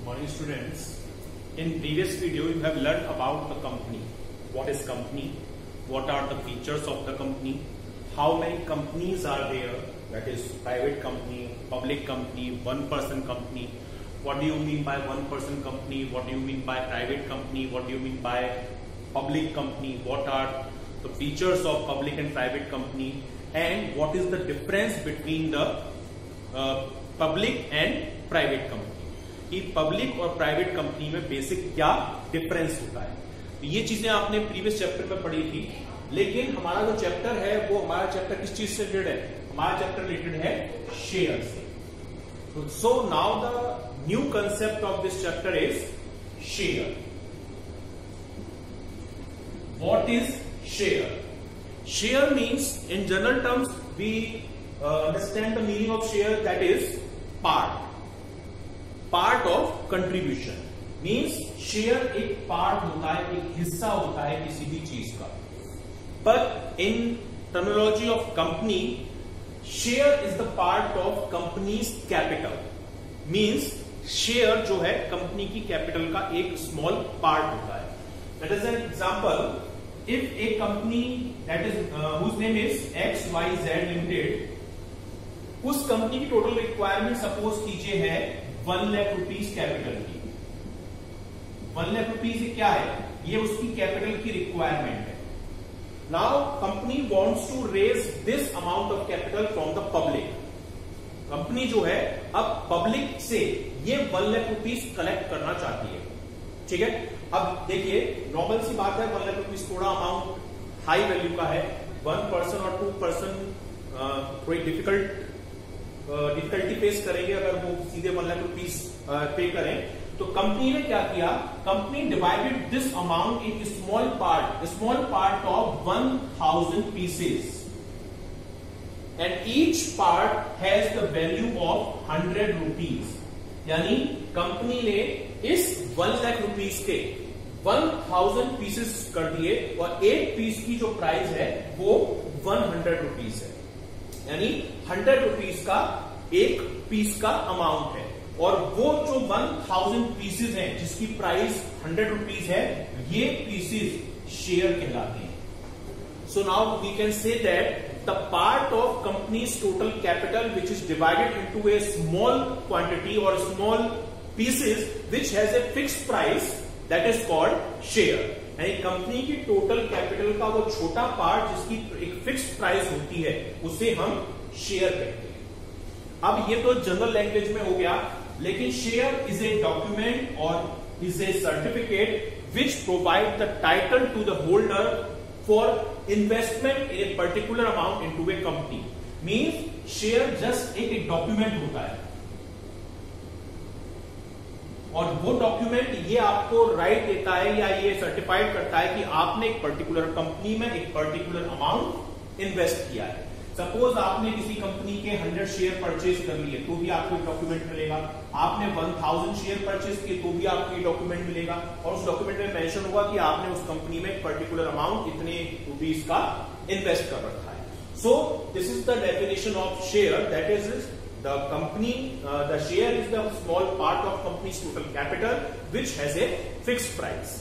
Morning students. In previous video you have learned about the company. What is company? What are the features of the company? How many companies are there? That is private company, public company, one person company. What do you mean by one person company? What do you mean by private company? What do you mean by public company? What are the features of public and private company? And what is the difference between the public and private company? कि public और private company में basic क्या difference होता है. तो ये चीजें आपने प्रीवियस चैप्टर में पढ़ी थी, लेकिन हमारा जो चैप्टर है वो हमारा चैप्टर किस चीज से रिलेटेड है? हमारा चैप्टर रिलेटेड है शेयर से. So now the new concept of this chapter is share. What is share? Share means in general terms we understand the meaning of share, that is part of contribution. Means share एक part होता है, एक हिस्सा होता है किसी भी चीज का. But in terminology of company, share is the part of companies capital. Means share जो है कंपनी की कैपिटल का एक स्मॉल पार्ट होता है. That is an example. If a company that is whose name is XYZ limited, उस company की total requirement suppose कीजिए है 1 लाख रुपीज कैपिटल की. 1 लाख रुपीज क्या है? ये उसकी कैपिटल की रिक्वायरमेंट है. Now company wants to raise this amount of capital from the public. Company जो है अब पब्लिक से ये 1 लाख रुपीज कलेक्ट करना चाहती है. ठीक है. अब देखिए नॉर्मल सी बात है, 1 लाख रुपीज थोड़ा अमाउंट हाई वैल्यू का है. 1 पर्सन और 2 पर्सन थोड़ी डिफिकल्टी फेस करेंगे अगर वो सीधे 1 लाख रुपीज पे करें. तो कंपनी ने क्या किया? Company divided this amount in small part of 1000 pieces, and each part has the value of 100 rupees. यानी कंपनी ने इस 1 लाख रुपीज के 1000 पीसेस कर दिए और एक पीस की जो प्राइस है वो 100 रुपीज है. यानी 100 रुपीज का एक पीस का अमाउंट है, और वो जो 1000 पीसेस हैं जिसकी प्राइस 100 रुपीज है, ये पीसेस शेयर कहलाते हैं. So now we can say that the part of companies total capital which is divided into a small quantity और small pieces which has a fixed price, that is called share. यानी company की total capital का वो छोटा part जिसकी एक fixed price होती है, उसे हम शेयर कहते हैं. अब ये तो जनरल लैंग्वेज में हो गया, लेकिन शेयर इज ए डॉक्यूमेंट और is a certificate which provide the title to the holder for investment in a particular amount into a company. Means share just एक डॉक्यूमेंट होता है, और वो डॉक्यूमेंट ये आपको राइट देता है या ये सर्टिफाइड करता है कि आपने एक पर्टिकुलर कंपनी में एक पर्टिकुलर अमाउंट इन्वेस्ट किया है. सपोज आपने किसी कंपनी के 100 शेयर परचेज कर लिए तो भी आपको एक डॉक्यूमेंट मिलेगा. आपने 1000 शेयर परचेज किए तो भी आपको ये डॉक्यूमेंट मिलेगा, और उस डॉक्यूमेंट में मेंशन होगा कि आपने उस कंपनी में एक पर्टिकुलर अमाउंट इतने रुपीज का इन्वेस्ट कर रखा है. So this is the definition of share, that is the company, the share is the small part of company's total capital which has a fixed price.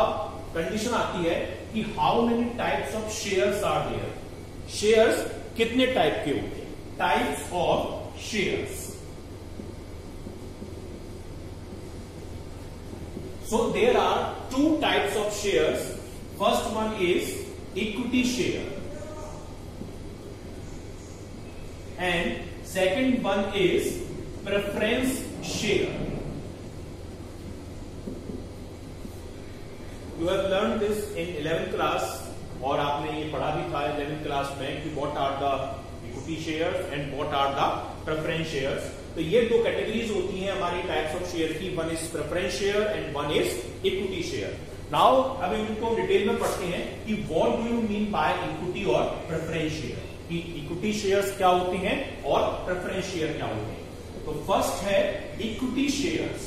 अब condition आती है कि how many types of shares are there. Shares कितने type के होते हैं? Types of shares. So there are 2 types of shares. First one is equity share, and second one is preference share. You have learned this in 11th class, और आपने ये पढ़ा भी था 11th क्लास में कि what are the equity shares and what are the preference shares. तो ये 2 कैटेगरीज होती हैं हमारी टाइप्स ऑफ शेयर की. One is preference share and one is equity share. Now अब इनको डिटेल में पढ़ते हैं कि what do you mean by equity और preference share, कि इक्विटी शेयर्स क्या होते हैं और प्रेफरेंस शेयर क्या होते हैं. तो फर्स्ट है equity shares.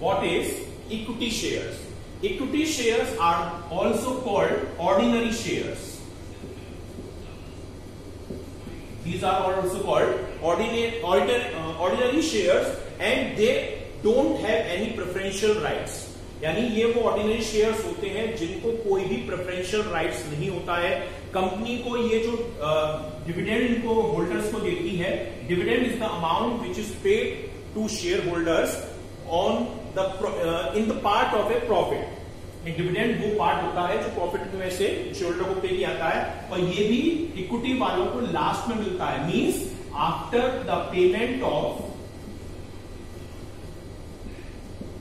What is equity shares? Equity shares are also called ordinary shares. These are also called ordinary shares and they don't have any preferential rights. यानी ये वो ऑर्डिनरी शेयर्स होते हैं जिनको कोई भी प्रेफरेंशियल राइट्स नहीं होता है। कंपनी को ये जो डिविडेंड इनको होल्डर्स को देती है, dividend is the amount which is paid to share holders on the in the part of a profit. एक डिविडेंड वो पार्ट होता है जो प्रॉफिट में से शेयर होल्डर को पे किया जाता है, और ये भी इक्विटी वालों को लास्ट में मिलता है, means after the payment of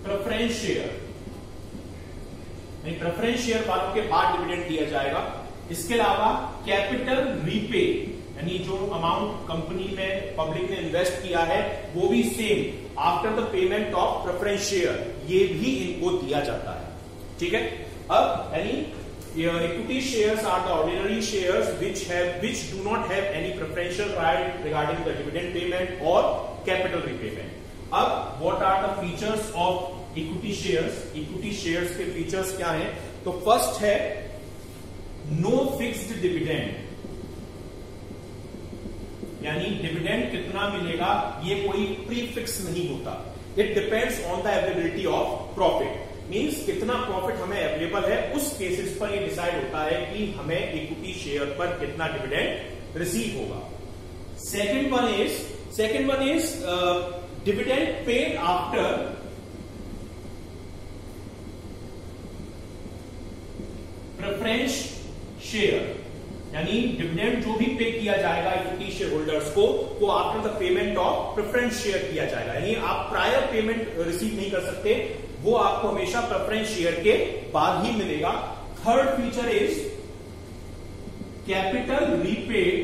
preference share. Preference share वालों के बाद डिविडेंड दिया जाएगा। इसके अलावा कैपिटल रीपे, यानी जो अमाउंट कंपनी में पब्लिक ने इन्वेस्ट किया है वो भी same after the payment of preference share, ये भी इनको दिया जाता है। ठीक है, अब यानी equity shares are the ordinary shares which do not have any preferential right regarding the dividend payment or capital repayment. अब what are the features of equity shares? Equity shares के फीचर्स क्या हैं? तो फर्स्ट है no fixed dividend, यानी dividend कितना मिलेगा ये कोई प्रीफिक्स नहीं होता। It depends on the availability of profit, means कितना प्रॉफिट हमें अवेलेबल है उस केसेस पर ये डिसाइड होता है कि हमें इक्विटी शेयर पर कितना डिविडेंड रिसीव होगा। Second one is dividend paid after preference share, यानी डिविडेंड जो भी पे किया जाएगा इक्विटी शेयर होल्डर्स को वो after the payment of preference share किया जाएगा। यानी आप प्रायर पेमेंट रिसीव नहीं कर सकते, वो आपको हमेशा प्रेफरेंस शेयर के बाद ही मिलेगा। Third feature is capital repaid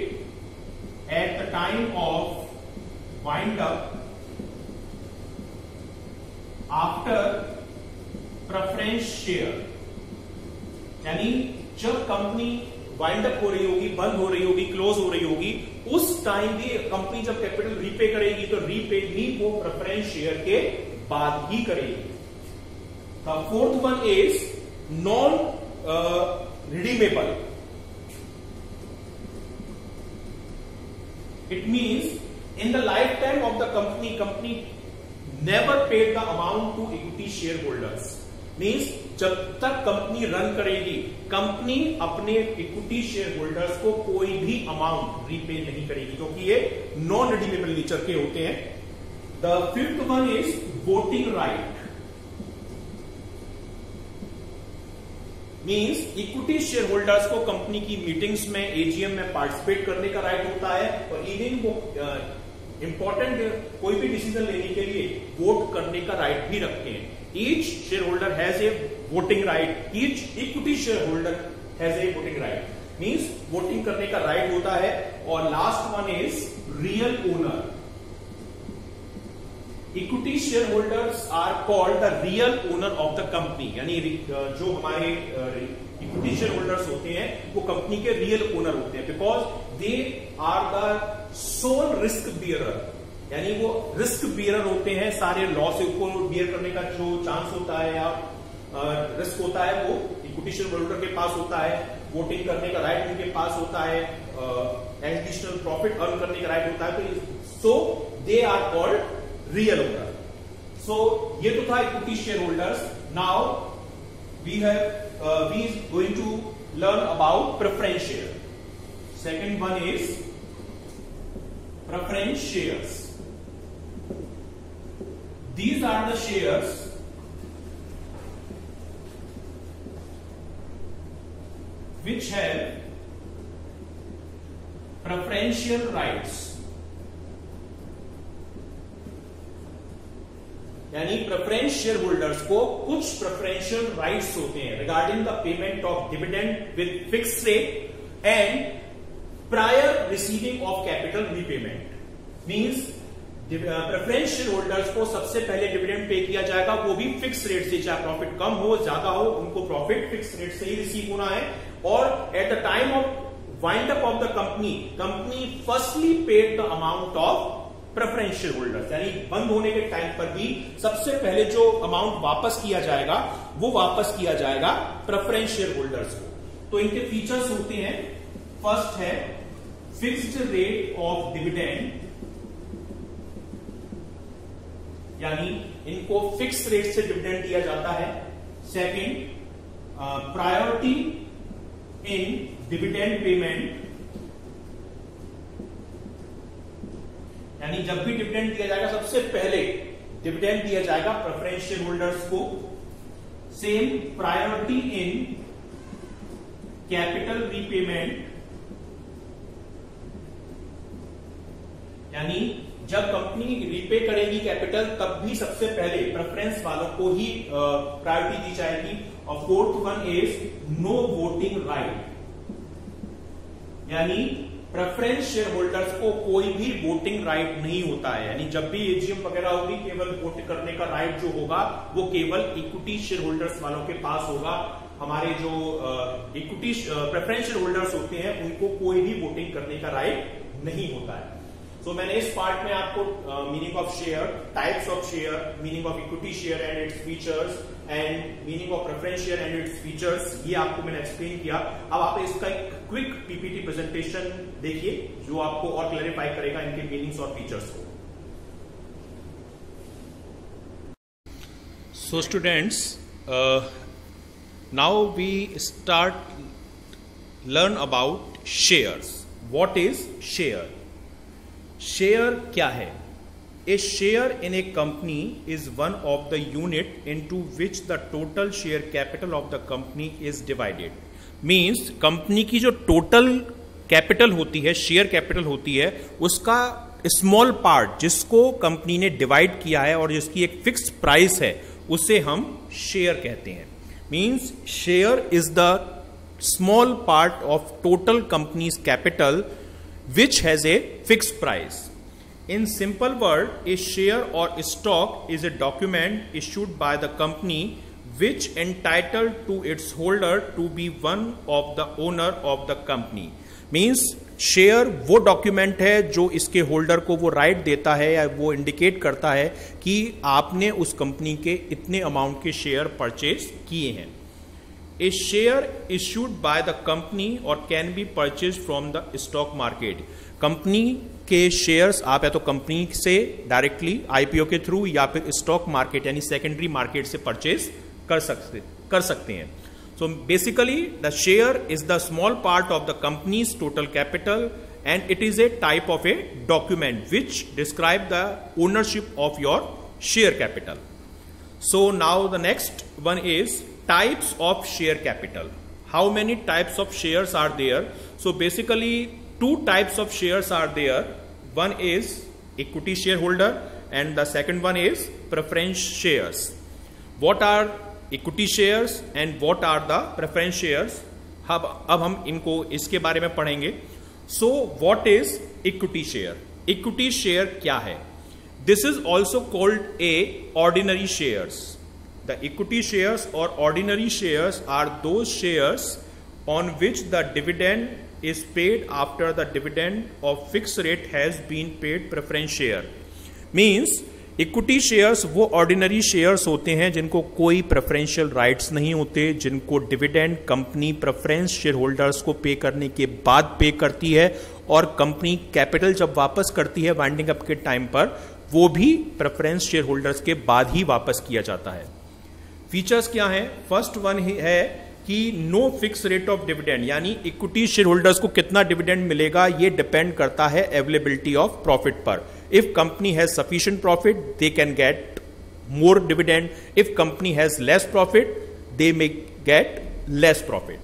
at the time of wind up after preference share, यानी जब कंपनी वाइंड अप हो रही होगी, बंद हो रही होगी, क्लोज हो रही होगी, उस टाइम भी कंपनी जब कैपिटल रीपे करेगी तो रीपे भी वो प्रेफरेंस शेयर के बाद ही करेगी। The fourth one is non redeemable. It means in the life time of the company never paid the amount to equity share holders. Means जब तक कंपनी रन करेगी, कंपनी अपने इक्विटी शेयर होल्डर्स को कोई भी अमाउंट रीपे नहीं करेगी, क्योंकि ये नॉन रिडीमेबल नेचर के होते हैं। The fifth one is voting right, means equity share holders को कंपनी की मीटिंग्स में, एजीएम में पार्टिसिपेट करने का राइट होता है, और इवन वो इंपॉर्टेंट कोई भी डिसीजन लेने के लिए वोट करने का राइट भी रखते हैं। Each share holder has a voting right, each equity share holder has a voting right, means voting करने का राइट होता है। और last one is real owner. Equity share holders are called the real owner of the company, यानी जो हमारे equity share holders होते हैं वो कंपनी के रियल ओनर होते हैं, because they are the sole risk bearer, यानी वो रिस्क बियरर होते हैं। सारे लॉस को बियर करने का जो चांस होता है या रिस्क होता है वो इक्विटी शेयर होल्डर के पास होता है, वोटिंग करने का राइट उनके पास होता है, एडिशनल प्रॉफिट अर्न करने का राइट होता है, तो so they are called real owner. So ये तो था equity share holders. Now we going to learn about preference share. Second one is preference shares. These are the shares which have preferential rights, यानी preference share holders को कुछ preferential rights होते हैं regarding the payment of dividend with fix rate and prior receiving of capital repayment. Means preference share holders को सबसे पहले dividend pay किया जाएगा, वो भी फिक्स रेट से, चाहे प्रॉफिट कम हो ज्यादा हो उनको प्रॉफिट फिक्स रेट से ही रिसीव होना है। और at the time of wind up of the company firstly paid the amount of preference share holders, यानी बंद होने के टाइम पर भी सबसे पहले जो अमाउंट वापस किया जाएगा वो वापस किया जाएगा प्रेफरेंस शेयर होल्डर्स को। तो इनके फीचर्स होते हैं, फर्स्ट है फिक्स्ड रेट ऑफ डिविडेंड, यानी इनको फिक्स रेट से डिविडेंड दिया जाता है। सेकंड, प्रायोरिटी इन डिविडेंड पेमेंट, यानी जब भी डिविडेंड दिया जाएगा सबसे पहले डिविडेंड दिया जाएगा प्रेफरेंस शेयर होल्डर्स को। Same, priority in capital repayment, यानी जब कंपनी रीपे करेगी कैपिटल तब भी सबसे पहले प्रेफरेंस वालों को ही प्रायोरिटी दी जाएगी। और fourth one is no voting right, यानी प्रेफरेंस शेयर होल्डर्स को कोई भी वोटिंग राइट नहीं होता है, यानी जब भी एजीएम वगैरह होगी केवल वोट करने का राइट जो होगा वो केवल इक्विटी शेयर होल्डर्स वालों के पास होगा। हमारे जो इक्विटी प्रेफरेंस शेयर होल्डर्स होते हैं उनको कोई भी वोटिंग करने का राइट नहीं होता है। तो मैंने इस पार्ट में आपको meaning of share, types of share, meaning of equity share and its features and meaning of preference share and its features, ये आपको मैंने एक्सप्लेन किया। अब आप इसका एक क्विक पीपीटी प्रेजेंटेशन देखिए जो आपको और क्लैरिफाई करेगा इनके मीनिंग्स और फीचर्स को। So students, now we start learn about shares. What is share? Share क्या है? A share in a company is one of the unit into which the total share capital of the company is divided. Means company की जो total capital होती है, share capital होती है, उसका small part जिसको कंपनी ने डिवाइड किया है और जिसकी एक फिक्स प्राइस है उसे हम शेयर कहते हैं। Means share is the small part of total companies capital which has a fixed price. In simple word, a share or stock is a document issued by the company which entitled to its holder to be one of the owner of the company. Means share वो document है जो इसके holder को वो right देता है या वो इंडिकेट करता है कि आपने उस कंपनी के इतने अमाउंट के शेयर परचेज किए हैं। A share issued by the company or can be purchased from the stock market. Company के शेयर्स आप या तो कंपनी से डायरेक्टली आईपीओ के थ्रू या फिर स्टॉक मार्केट यानी सेकेंडरी मार्केट से परचेज कर सकते हैं। So basically the share is the small part of the companies total capital and it is a type of a document which describe the ownership of your share capital. So now the next one is types of share capital. How many types of shares are there? So basically two types of shares are there. One is equity shareholder and the second one is preference shares. What are equity shares and what are the preference shares? अब हम इनको इसके बारे में पढ़ेंगे। So what is equity share? Equity share क्या है? This is also called a ordinary shares. The equity shares or ordinary shares are those shares on which the dividend is paid after the dividend of fixed rate has been paid preference share. Means equity shares वो ordinary shares होते हैं जिनको कोई preferential rights नहीं होते, जिनको dividend company preference shareholders को पे करने के बाद पे करती है और कंपनी कैपिटल जब वापस करती है वाइंडिंग अप के टाइम पर वो भी preference shareholders के बाद ही वापस किया जाता है। फीचर्स क्या हैं? फर्स्ट वन है कि no fix rate of dividend, यानी इक्विटी शेयर होल्डर्स को कितना डिविडेंड मिलेगा ये डिपेंड करता है अवेलेबिलिटी ऑफ प्रॉफिट पर। If company has sufficient profit they can get more dividend, if company has less profit they may get less profit.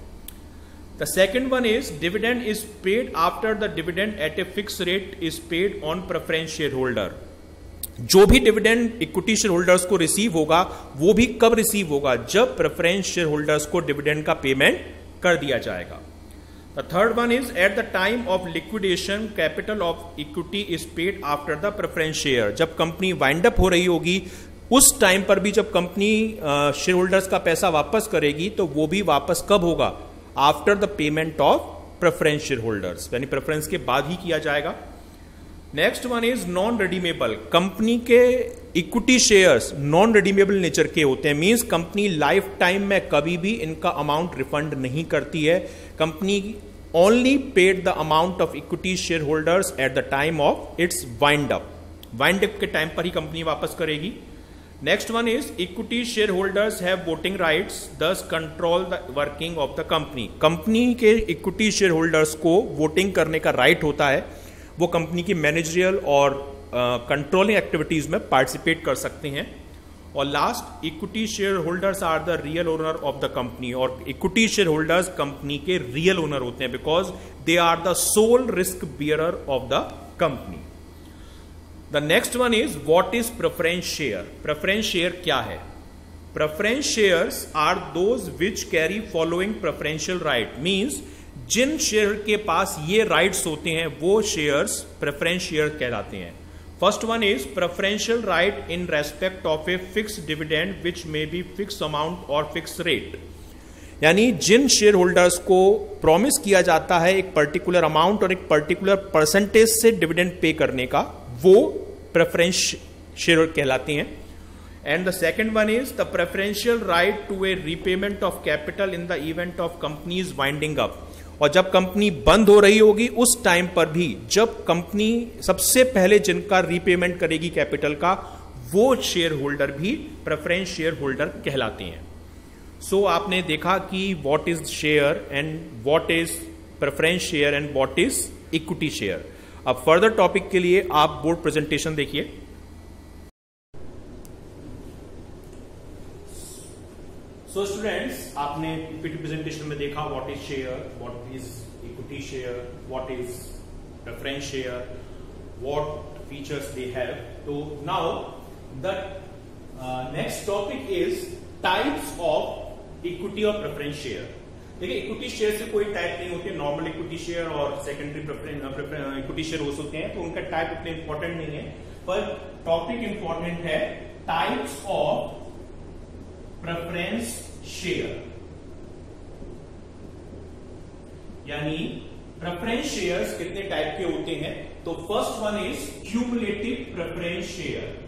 The second one is dividend is paid after the dividend at a fix rate is paid on preference share holder. जो भी dividend equity share holders को receive होगा वो भी कब receive होगा? जब preference share holders को डिविडेंड का पेमेंट कर दिया जाएगा। The third one is at the time of liquidation capital of equity is paid after the preference share. जब कंपनी वाइंड अप हो रही होगी उस टाइम पर भी जब कंपनी शेयर होल्डर्स का पैसा वापस करेगी तो वो भी वापस कब होगा? After the payment of preference share holders, यानी प्रेफरेंस के बाद ही किया जाएगा। Next one is non redeemable. Company के equity shares non redeemable nature के होते हैं। मींस कंपनी लाइफ टाइम में कभी भी इनका अमाउंट रिफंड नहीं करती है। Company only paid the amount of equity shareholders at the time of its wind up. Wind up के टाइम पर ही कंपनी वापस करेगी. Next one is equity shareholders have voting rights, thus control the working of the company. Company के equity shareholders को voting करने का right होता है, वो कंपनी की मैनेजरियल और कंट्रोलिंग एक्टिविटीज में पार्टिसिपेट कर सकते हैं. और last, equity share holders are the real owner of the company. और इक्विटी शेयर होल्डर्स कंपनी के रियल ओनर होते हैं because they are the sole risk bearer of the company. The next one is what is preference share. Preference share क्या है? Preference shares are those which carry following preferential right. Means जिन share के पास ये rights होते हैं वो shares preference share कहलाते हैं. First one is preferential right in respect of a fixed dividend which may be fixed amount or fixed rate. यानी जिन शेयर होल्डर्स को प्रॉमिस किया जाता है एक पर्टिकुलर अमाउंट और एक पर्टिकुलर परसेंटेज से डिविडेंड पे करने का, वो प्रेफरेंस शेयर कहलाते हैं. And the second one is the preferential right to a repayment of capital in the event of companies winding up. और जब कंपनी बंद हो रही होगी उस टाइम पर भी, जब कंपनी सबसे पहले जिनका रीपेमेंट करेगी कैपिटल का, वो शेयर होल्डर भी प्रेफरेंस शेयर होल्डर कहलाते हैं. सो आपने देखा कि what is share and what is preference share and what is equity share. अब फर्दर टॉपिक के लिए आप बोर्ड प्रेजेंटेशन देखिए. सो स्टूडेंट्स, आपने पीपीटी प्रेजेंटेशन में देखा what is share, what is equity share, what is preference share, what features they have. तो now the next topic is types of equity और preference share. देखिए, equity share से कोई type नहीं होती. नॉर्मल इक्विटी शेयर और secondary equity share हो सकते हैं, तो उनका टाइप उतने इंपॉर्टेंट नहीं है. पर टॉपिक इंपॉर्टेंट है टाइप्स ऑफ प्रेफरेंस शेयर. यानी प्रेफरेंस शेयर्स कितने टाइप के होते हैं. तो first one is cumulative preference share.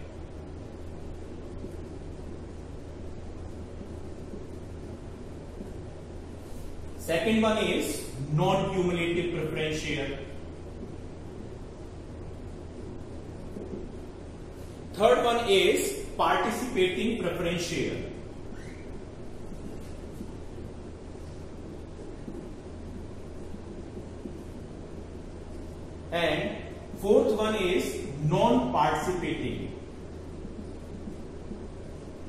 Second one is non cumulative preference share. Third one is participating preference share. And fourth one is non-participating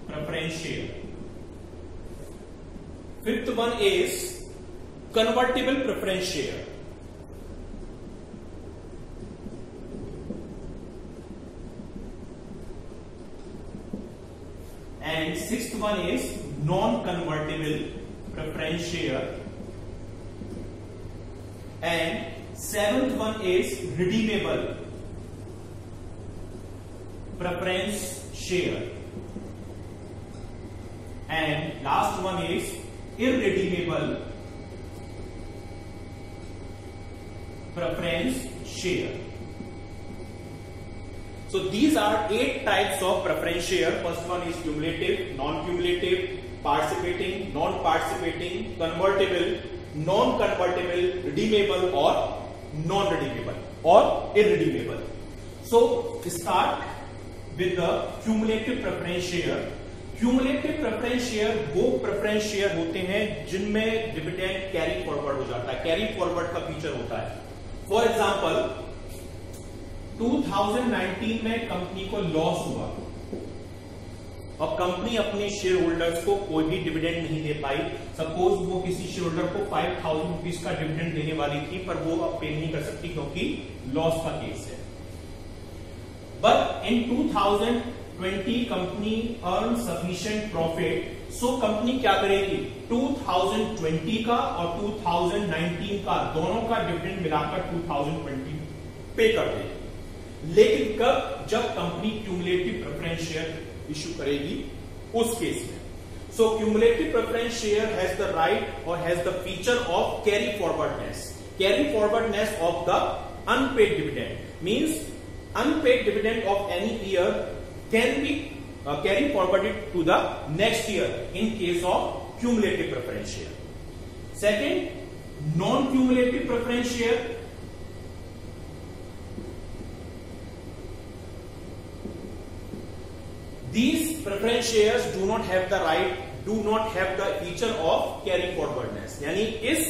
preference share. Fifth one is convertible preference share. And sixth one is non-convertible preference share. And seventh one is redeemable preference share. And last one is irredeemable preference share. So these are 8 types of preference share. First one is cumulative, non-cumulative, participating, non-participating, convertible, non-convertible, redeemable or non-redeemable or irredeemable. So start with the cumulative preference share. Cumulative preference share वो preference share होते हैं जिनमें dividend carry forward हो जाता है. Carry forward का feature होता है. फॉर एग्जाम्पल 2019 में कंपनी को लॉस हुआ और कंपनी अपने शेयर होल्डर्स को कोई भी डिविडेंड नहीं दे पाई. सपोज वो किसी शेयर होल्डर को 5,000 रुपीज का डिविडेंड देने वाली थी, पर वो अब पे नहीं कर सकती क्योंकि लॉस का केस है. But in 2020 company earn sufficient profit. So company क्या करेगी, 2020 का और 2019 का दोनों का डिविडेंड मिलाकर 2020 पे कर देगी. लेकिन कब, जब company cumulative preference share issue करेगी उस केस में. So cumulative preference share has the right और has the feature of carry forwardness. Carry forwardness of the unpaid dividend means unpaid dividend of any year can be carry forwarded to the next year in case of cumulative preference share. Second, non cumulative preference share, these preference shares do not have the right, do not have the feature of carry forwardness, यानी इस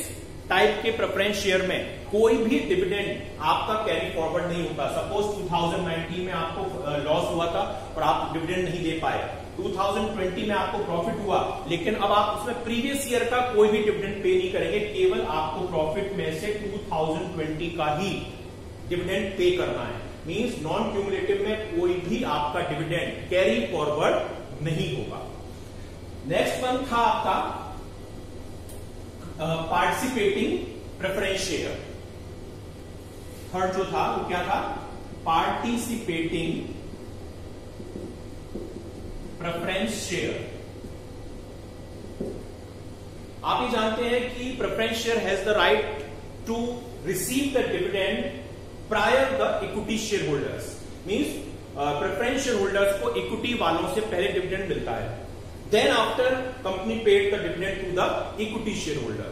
type के preference share में कोई भी dividend आपका carry forward नहीं होगा। Suppose 2019 में आपको लॉस हुआ था और आप डिविडेंड नहीं दे पाए, 2020 में आपको प्रॉफिट हुआ, लेकिन अब आप उसमें प्रीवियस ईयर का कोई भी डिविडेंड पे नहीं करेंगे, केवल आपको प्रॉफिट में से 2020 का ही डिविडेंड पे करना है। मींस नॉन क्यूमुलेटिव में कोई भी आपका डिविडेंड कैरी फॉरवर्ड नहीं होगा। नेक्स्ट वन था आपका पार्टिसिपेटिंग प्रेफरेंस शेयर। थर्ड जो था वो क्या था? Participating preference share. आप ये जानते हैं कि preference share has the right to receive the dividend prior the equity share holders. Means preference share holders को इक्विटी वालों से पहले डिविडेंड मिलता है, then after company paid the dividend to the equity share holder,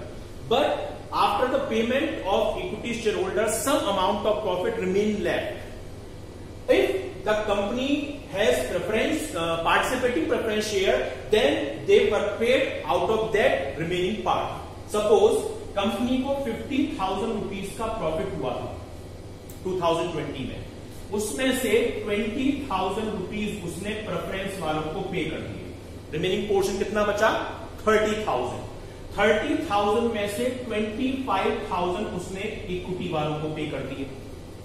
but after the payment of equity share holder some amount of profit remain left. If the company has preference participating preference share, then they were paid out of that remaining part. Suppose company को 50,000 rupees का profit हुआ था 2020 में, उसमें से 20,000 rupees उसने preference वालों को पे कर दिए, रिमेनिंग पोर्शन कितना बचा? 30,000। 30,000 में से 25,000 उसने इक्विटी वालों को पे कर दिए,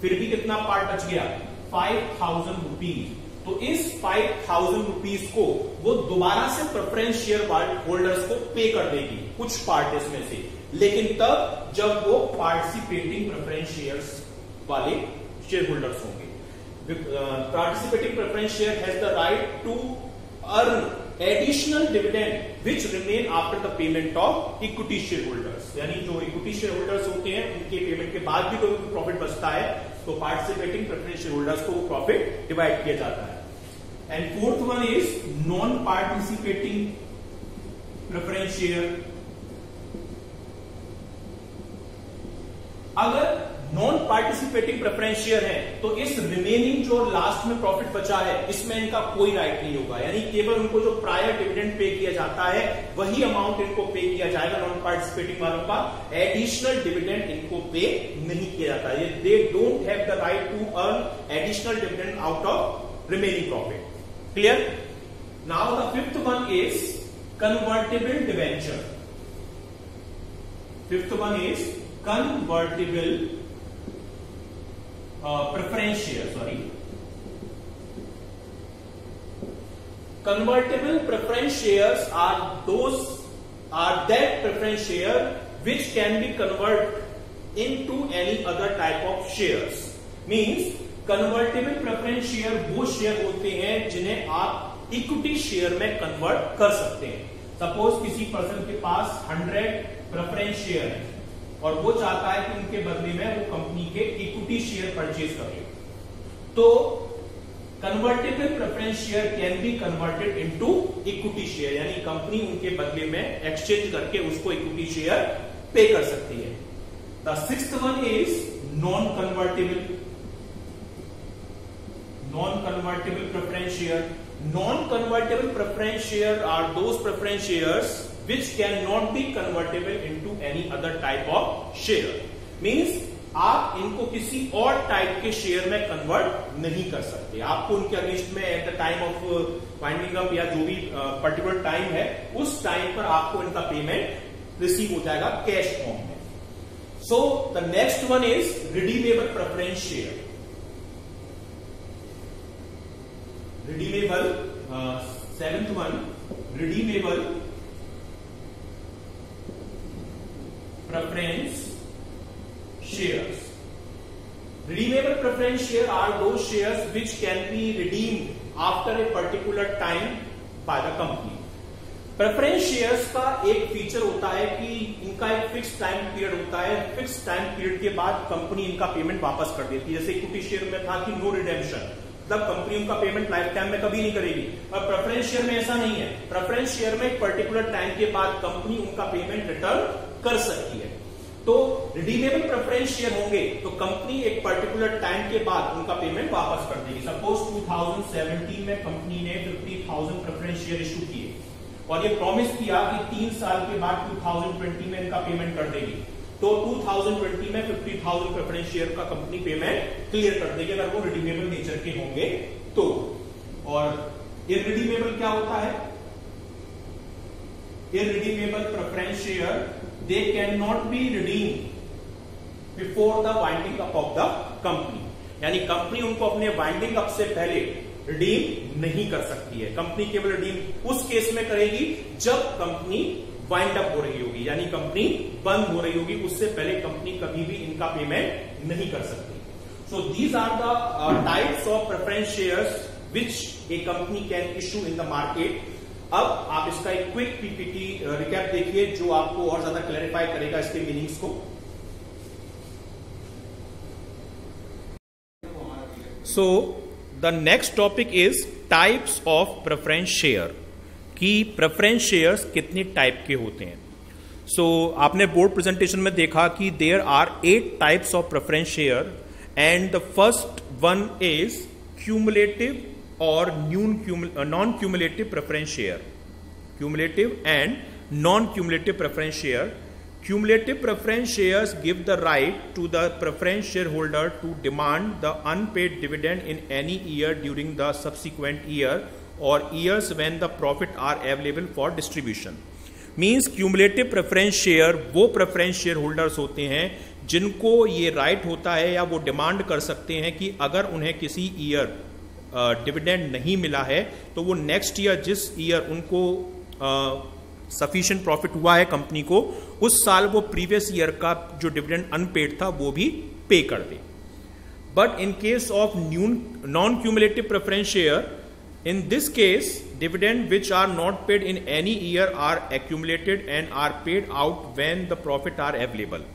फिर भी कितना पार्ट बच गया? 5,000 रुपीज। तो इस 5,000 रुपीज को वो दोबारा से प्रेफरेंस शेयर होल्डर्स को पे कर देगी, कुछ पार्ट इसमें से, लेकिन तब जब वो पार्टिसिपेटिंग प्रेफरेंस शेयर्स वाले शेयर होल्डर्स होंगे। Participating preference share has the right to earn additional dividend which remain after the payment of equity share holders. यानी जो इक्विटी शेयर होल्डर्स होते हैं उनके पेमेंट के बाद भी कोई प्रॉफिट बचता है तो पार्टिसिपेटिंग प्रेफरेंस शेयर होल्डर्स को वो प्रॉफिट डिवाइड किया जाता है। And fourth one is non participating preference share. अगर नॉन पार्टिसिपेटिंग प्रेफरेंस शेयर है तो इस रिमेनिंग जो लास्ट में प्रॉफिट बचा है इसमें इनका कोई राइट नहीं होगा, यानी केवल उनको जो प्रायर डिविडेंड पे किया जाता है वही अमाउंट इनको पे किया जाएगा। नॉन पार्टिसिपेटिंग वालों का एडिशनल डिविडेंड इनको पे नहीं किया जाता है। They don't have the right to earn additional dividend out of remaining profit. Clear? Now the fifth one is convertible debenture. Fifth one is convertible preference share, sorry. Convertible preference shares are that preference share which can be converted into any other type of shares. Means convertible preference share वो share होते हैं जिन्हें आप equity share में convert कर सकते हैं। Suppose किसी पर्सन के पास 100 प्रेफरेंस शेयर है और वो चाहता है कि उनके बदले में वो कंपनी के इक्विटी शेयर परचेज करे, तो convertible preference share can be converted into equity share, यानी कंपनी उनके बदले में एक्सचेंज करके उसको इक्विटी शेयर पे कर सकती है। The sixth one is non convertible preference share. Non convertible preference share are those preference shares which cannot be convertible into any other type of share. Means आप इनको किसी और टाइप के शेयर में कन्वर्ट नहीं कर सकते। आपको उनके अगेंस्ट में at the time of winding up या जो भी पर्टिकुलर टाइम है उस टाइम पर आपको इनका पेमेंट रिसीव हो जाएगा कैश फॉर्म में। So the next one is redeemable preference share. Redeemable seventh one, redeemable preference shares. Redeemable preference share are those shares which can be redeemed after a particular time by the company. Preference shares का एक feature होता है कि इनका एक fix time period होता है, fix time period के बाद कंपनी इनका पेमेंट वापस कर देती है। जैसे इक्विटी शेयर में था कि नो रिडेम्पशन, मतलब कंपनी उनका पेमेंट लाइफ टाइम में कभी नहीं करेगी, और प्रेफरेंस शेयर में ऐसा नहीं है। प्रेफरेंस शेयर में एक पर्टिकुलर टाइम के बाद कंपनी उनका पेमेंट रिटर्न कर सकती है। तो रिडीमेबल प्रेफरेंस शेयर होंगे तो कंपनी एक पर्टिकुलर टाइम के बाद उनका पेमेंट वापस कर देगी। सपोज 2017 में कंपनी ने 50,000 प्रेफरेंस शेयर इशू किए और ये प्रॉमिस किया कि 3 साल के बाद 2020 में इनका पेमेंट कर देगी। तो 2020 में 50,000 प्रेफरेंस शेयर का कंपनी पेमेंट क्लियर कर देगी अगर वो रिडीमेबल नेचर के होंगे तो। और इररिडीमेबल क्या होता है? Irredeemable preference share they cannot be redeemed before the winding up of the company, यानी कंपनी उनको अपने वाइंडिंग अप से पहले रिडीम नहीं कर सकती है। कंपनी केवल रिडीम उस केस में करेगी जब कंपनी वाइंड अप हो रही होगी, यानी कंपनी बंद हो रही होगी, उससे पहले कंपनी कभी भी इनका पेमेंट नहीं कर सकती। So these are the types of preference shares which a company can issue in the market. अब आप इसका एक क्विक पीपीटी रिकैप देखिए जो आपको और ज्यादा क्लैरिफाई करेगा इसके मीनिंग्स को। So the next topic is types of preference share, कि प्रेफरेंस शेयर्स कितनी टाइप के होते हैं। सो आपने बोर्ड प्रेजेंटेशन में देखा कि there are 8 types of preference share and the first one is cumulative or non-cumulative preference share. Cumulative and non-cumulative preference share. Cumulative preference shares give the right to the preference shareholder to demand the unpaid dividend in any year during the subsequent year or years when the profit are available for distribution. Means cumulative preference share वो preference shareholders होते हैं जिनको ये right होता है या वो demand कर सकते हैं कि अगर उन्हें किसी ईयर डिविडेंड नहीं मिला है तो वो नेक्स्ट ईयर जिस ईयर उनको सफिशिएंट प्रॉफिट हुआ है कंपनी को, उस साल वो प्रीवियस ईयर का जो डिविडेंड अनपेड था वो भी पे कर दे। But in case of non cumulative preference share, in this case dividend which are not paid in any year are accumulated and are paid out when the profit are available.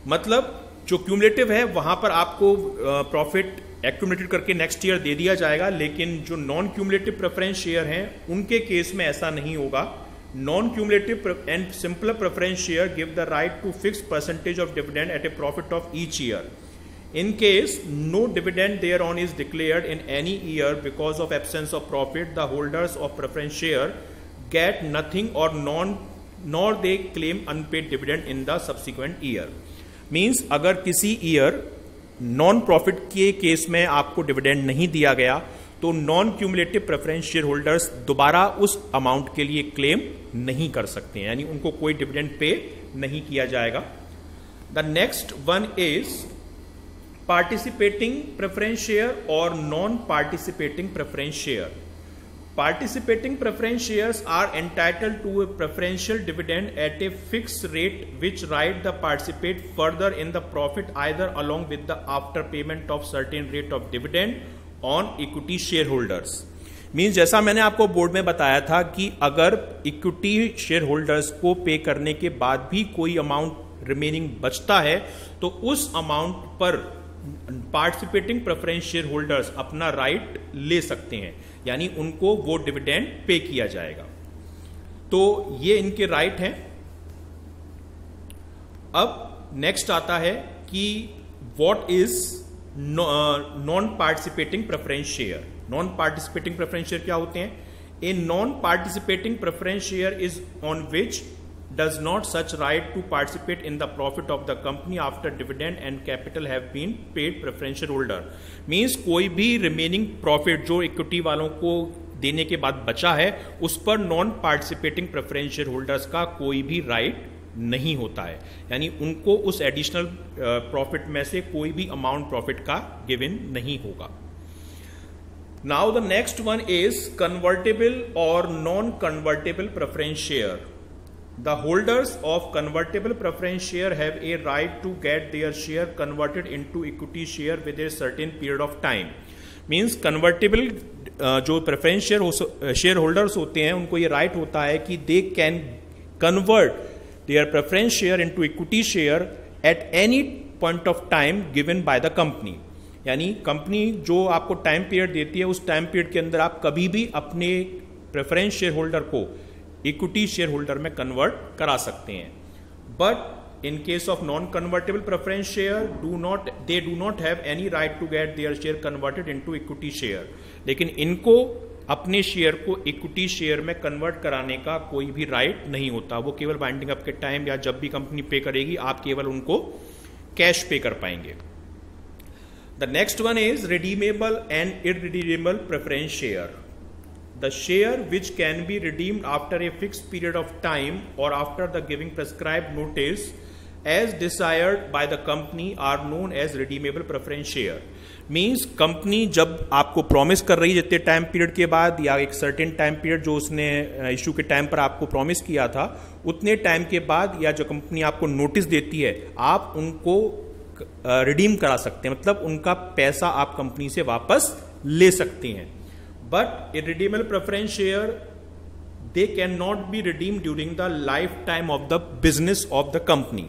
मतलब जो cumulative है वहां पर आपको profit accumulated करके next year दे दिया जाएगा, लेकिन जो नॉन क्यूमुलेटिव प्रेफरेंस शेयर हैं उनके केस में ऐसा नहीं होगा। Non cumulative and simple preference share give the right to fix percentage of dividend at a profit of each year. In case no dividend thereon is declared in any year because of absence of profit, the holders of preference share get nothing और nor they claim unpaid dividend in the subsequent year. Means अगर किसी year non profit के case में आपको dividend नहीं दिया गया तो non cumulative preference share holders दोबारा उस अमाउंट के लिए क्लेम नहीं कर सकते हैं, यानी उनको कोई डिविडेंड पे नहीं किया जाएगा। The next one is participating preference share और non participating preference share. Participating preference shares are entitled to a preferential dividend at a fixed rate which right the participate further in the profit either along with the after payment of certain rate of dividend on equity shareholders. Means जैसा मैंने आपको board में बताया था कि अगर equity share holders को पे करने के बाद भी कोई अमाउंट रिमेनिंग बचता है तो उस अमाउंट पर पार्टिसिपेटिंग प्रेफरेंस शेयर होल्डर्स अपना राइट ले सकते हैं, यानी उनको वो डिविडेंड पे किया जाएगा। तो ये इनके राइट हैं। अब नेक्स्ट आता है कि what is non participating preference share. Non participating preference share क्या होते हैं? A non participating preference share is on which does not such right to participate in the profit of the company after dividend and capital have been paid preferential holder. Means कोई भी remaining profit जो equity वालों को देने के बाद बचा है उस पर non participating preference share holders का कोई भी राइट नहीं होता है, यानी उनको उस एडिशनल प्रॉफिट में से कोई भी अमाउंट प्रॉफिट का गिवन नहीं होगा। Now the next one is convertible और non convertible preference share. The holders of convertible preference share have a right to get their share converted into equity share with a certain period of time. Means convertible जो preference share holders होते हैं उनको ये right होता है कि they can convert their preference share into equity share at any point of time given by the company. यानी company जो आपको टाइम पीरियड देती है उस टाइम पीरियड के अंदर आप कभी भी अपने प्रेफरेंस शेयर होल्डर को इक्विटी शेयर होल्डर में कन्वर्ट करा सकते हैं। But in case of non-convertible preference share, they do not have any right to get their share converted into equity share. लेकिन इनको अपने शेयर को इक्विटी शेयर में कन्वर्ट कराने का कोई भी राइट नहीं होता. वो केवल वाइंडिंग अप के टाइम या जब भी कंपनी पे करेगी आप केवल उनको कैश पे कर पाएंगे. The next one is redeemable and irredeemable preference share. The share which can be redeemed after a fixed period of time or after the giving prescribed notice as desired by the company are known as redeemable preference share. Means company जब आपको promise कर रही है जितने time period के बाद या एक सर्टेन टाइम पीरियड जो उसने इशू के टाइम पर आपको प्रॉमिस किया था उतने टाइम के बाद या जो कंपनी आपको नोटिस देती है आप उनको रिडीम करा सकते हैं. मतलब उनका पैसा आप कंपनी से वापस ले सकते हैं. But irredeemable preference share, they cannot be redeemed during the lifetime of the business of the company.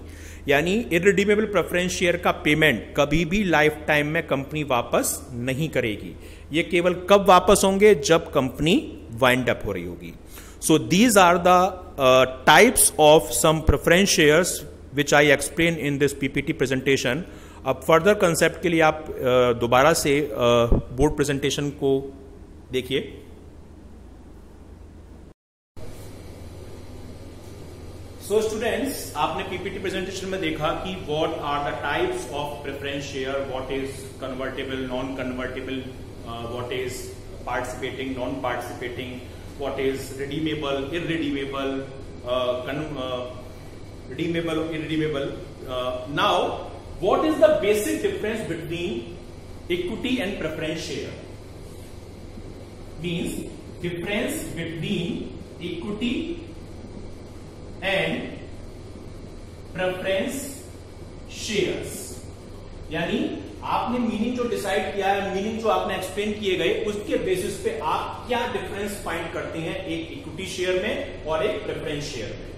यानी irredeemable preference share का पेमेंट कभी भी लाइफ टाइम में कंपनी वापस नहीं करेगी. ये केवल कब वापस होंगे जब कंपनी वाइंड अप हो रही होगी. So these are the types of some preference shares which I explained in this PPT presentation. अब फर्दर कंसेप्ट के लिए आप दोबारा से बोर्ड प्रेजेंटेशन को देखिए. सो स्टूडेंट्स, आपने पीपीटी प्रेजेंटेशन में देखा कि what are the types of preference share, what is convertible, non convertible, what is participating, non participating, what is redeemable, irredeemable, redeemable, irredeemable. Now what is the basic difference between equity and preference share? Means difference between equity and preference shares. यानी आपने meaning जो decide किया है, meaning जो आपने explain किए गए उसके बेसिस पे आप क्या डिफरेंस फाइंड करते हैं एक इक्विटी शेयर में और एक प्रेफरेंस शेयर में.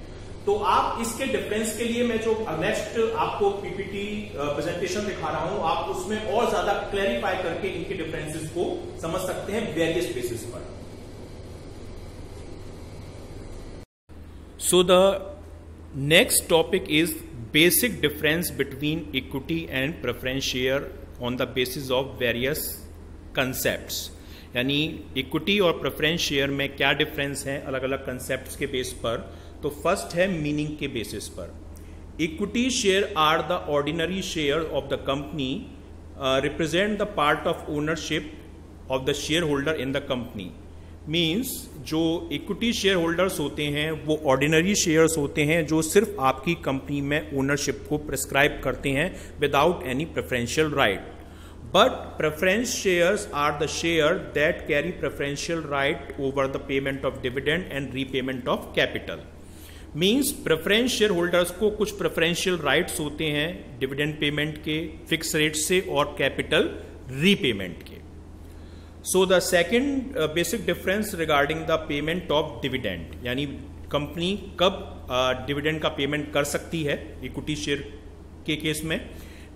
तो आप इसके डिफरेंस के लिए मैं जो नेक्स्ट आपको पीपीटी प्रेजेंटेशन दिखा रहा हूं आप उसमें और ज्यादा क्लैरिफाई करके इनके डिफरेंसेस को समझ सकते हैं वेरियस बेसिस पर. So the next topic is basic difference between equity and preference share on the basis of various concepts. यानी इक्विटी और प्रेफरेंस शेयर में क्या डिफरेंस है अलग अलग कंसेप्ट्स के बेस पर. तो फर्स्ट है मीनिंग के बेसिस पर. Equity share are the ordinary share of the company, represent the part of ownership of the share holder in the company. Means जो इक्विटी शेयर होल्डर्स होते हैं वो ऑर्डिनरी शेयर्स होते हैं जो सिर्फ आपकी कंपनी में ओनरशिप को प्रिस्क्राइब करते हैं without any preferential right. But preference shares are the share that carry preferential right over the payment of dividend and repayment of capital. Means preference shareholders को कुछ preferential rights होते हैं dividend payment के, fixed rate से और capital repayment के. So the second basic difference regarding the payment of dividend, यानी company कब dividend का payment कर सकती है equity share के केस में.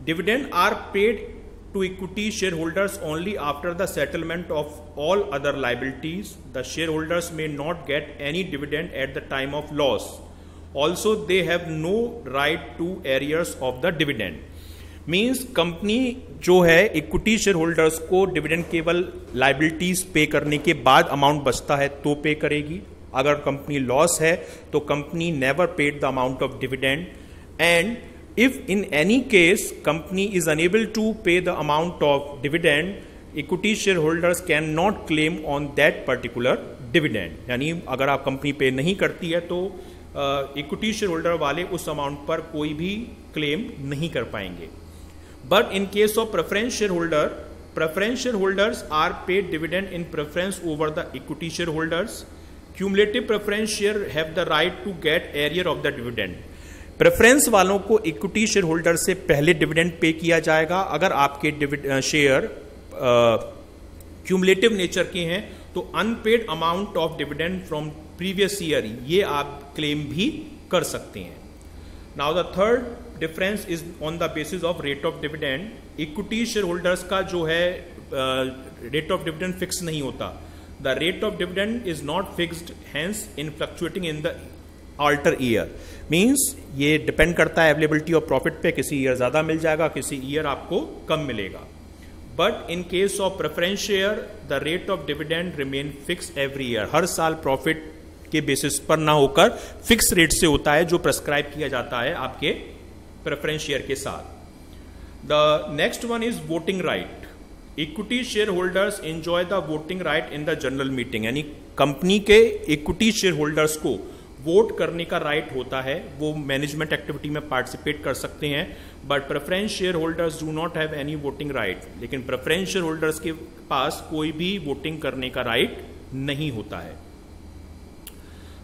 Dividend are paid to equity shareholders only after the settlement of all other liabilities. The shareholders may not get any dividend at the time of loss. Also, they have no right to arrears of the dividend. Means company जो है equity share holders को dividend केवल liabilities पे करने के बाद amount बचता है तो पे करेगी. अगर कंपनी लॉस है तो company never paid the amount of dividend. And if in any case company is unable to pay the amount of dividend, equity shareholders cannot claim on that particular dividend. यानी अगर आप company पे नहीं करती है तो इक्विटी शेयर होल्डर वाले उस अमाउंट पर कोई भी क्लेम नहीं कर पाएंगे. But in case of preference share holder, preference shareholders are paid dividend in preference over the equity shareholders. Cumulative preference share have the right to get arrear of the dividend. Preference वालों को equity share holder से पहले dividend pay किया जाएगा. अगर आपके share cumulative nature के हैं तो unpaid amount of dividend from previous year ये आप क्लेम भी कर सकते हैं. Now the third difference is on the basis of rate of dividend. Equity share holders का जो है रेट ऑफ डिविडेंड फिक्स नहीं होता. The rate of dividend is not fixed, hence in fluctuating in the alter year. Means ये depend करता है availability of profit पे, किसी ईयर ज्यादा मिल जाएगा, किसी ईयर आपको कम मिलेगा. But in case of preference share the rate of dividend remain fix every year. हर साल प्रॉफिट के बेसिस पर ना होकर फिक्स रेट से होता है जो प्रेस्क्राइब किया जाता है आपके प्रेफरेंस शेयर के साथ. The next one is voting right. Equity share holders enjoy the voting right in the general meeting. यानी कंपनी के इक्विटी शेयर होल्डर्स को वोट करने का राइट होता है, वो मैनेजमेंट एक्टिविटी में पार्टिसिपेट कर सकते हैं. But preference share holders do not have any voting right. लेकिन प्रेफरेंस शेयर होल्डर्स के पास कोई भी वोटिंग करने का राइट नहीं होता है.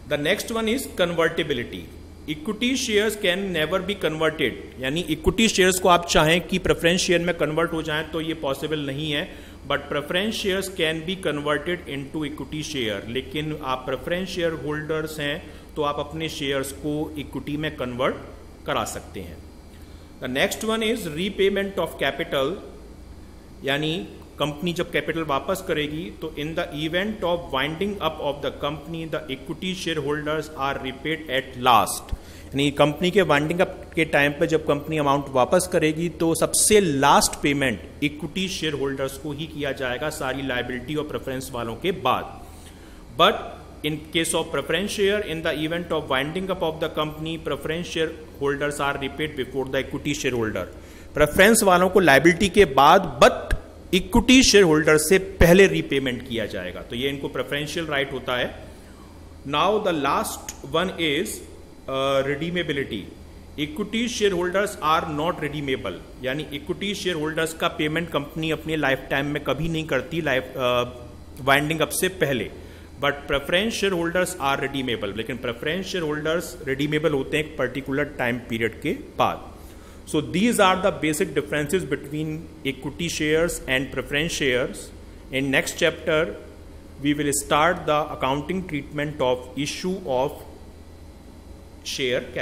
The next one is convertibility. Equity shares can never be converted. यानी इक्विटी शेयर्स को आप चाहें कि प्रेफरेंस शेयर में कन्वर्ट हो जाएं तो ये पॉसिबल नहीं है. But preference shares can be converted into equity share. लेकिन आप प्रेफरेंस शेयर होल्डर्स हैं तो आप अपने शेयर्स को इक्विटी में कन्वर्ट करा सकते हैं. The next one is repayment of capital. यानी कंपनी जब कैपिटल वापस करेगी तो in the event of winding up of the company the equity share holders are repaid at last. यानी कंपनी के वाइंडिंग अप के टाइम पे जब कंपनी अमाउंट वापस करेगी तो सबसे last payment equity share holders को ही किया जाएगा सारी लायबिलिटी और प्रेफरेंस वालों के बाद. But in case of preference share in the event of winding up of the company preference share holders are repaid before the equity share holder. Preference वालों को लायबिलिटी के बाद बट इक्विटी शेयर होल्डर से पहले repayment किया जाएगा. तो ये इनको प्रेफरेंशियल राइट होता है. Now the last one is redeemability. Equity share holders are not redeemable. यानी इक्विटी शेयर होल्डर्स का पेमेंट कंपनी अपने लाइफ टाइम में कभी नहीं करती वाइंडिंग अप से पहले. But preference share holders are redeemable. लेकिन प्रेफरेंस शेयर होल्डर्स रिडीमेबल होते हैं एक पर्टिकुलर टाइम पीरियड के बाद. So these are the basic differences between equity shares and preference shares. In next chapter, we will start the accounting treatment of issue of share capital.